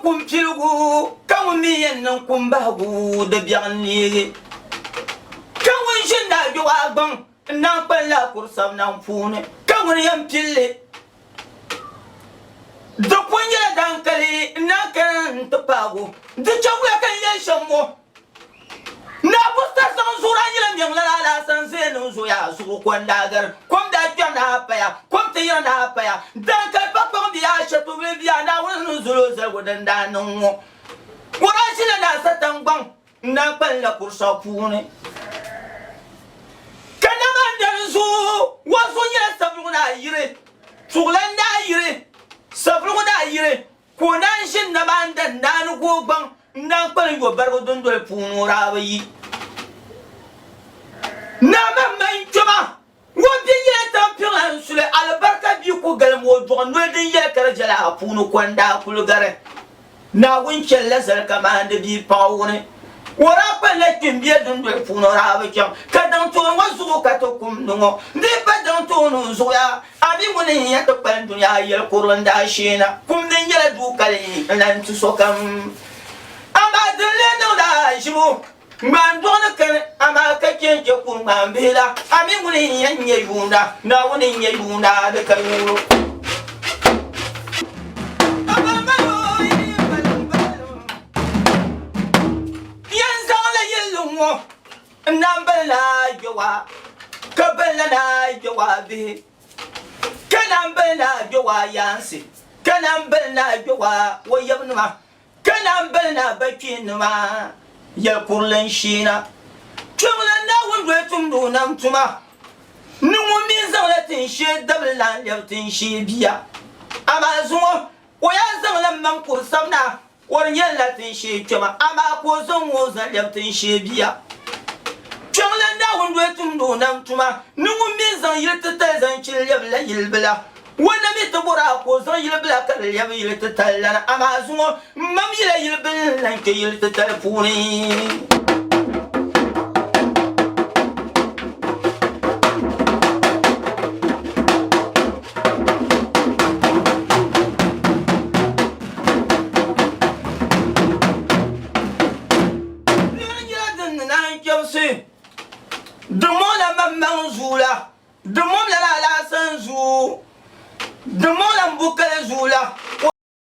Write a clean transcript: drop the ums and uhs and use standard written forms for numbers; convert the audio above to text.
kumpilgu kan mi yan kumbagu da biyan ne kan won shin da jo agban nan palla kursam nan fune kan won yan pille da kunya dankali na kan tapago da chawla kan yan shammo na busta san sura yilan yang la san se no so ya su kwandagar kom da kyan na paya kom te yana na paya dan ka pa kom dia shatu be bia na won zulu za godan da non mo wora sina na satan bang na pan la kursa pune kana man da zu wa so ya sabu na yire sulan da yire sabu da yire ko nan shin na ban dan dan go bang nan pan go bargo don do punu rawi na man joma wodi ye tampiran sule albarka bi ko galmo do no din ye kala jala punu kwanda kulgare na winchen lazar kamande bi pawone wara pale kimbi dun do punu rawi kyam kadan to wazu ka to kum no ndi padan to no zoya abi muni ya to pan dunya ye kurunda shina kum din ye du kale nan tu sokam amadele no da jibo Mandona kan amaka kenje kurma mbela ami muni yanye yunda na woni nye yunda de kayuro yanzala yelungo nambala jowa kabela na jowa bi kanambala jowa yansi kanambala jowa woyabnuma kanambala bakinuma ya kurlan shina chumlan na wondwe tumdu nam tuma numu mi zawlatin she dablan yabtin she biya amazuwa waya zawlan man kursamna war yalatin she chuma ama ko zonwo zan yabtin she biya chumlan na wondwe tumdu nam tuma numu mi zan yilta zan chil yabla yilbla wana mi tabura ko zan yilbla kal yab yilta talana amazuwa mam yila yilbla ke yilta telefoni Demande à ma manzoula, demande à la sanzou, demande à m'bouka la zoula.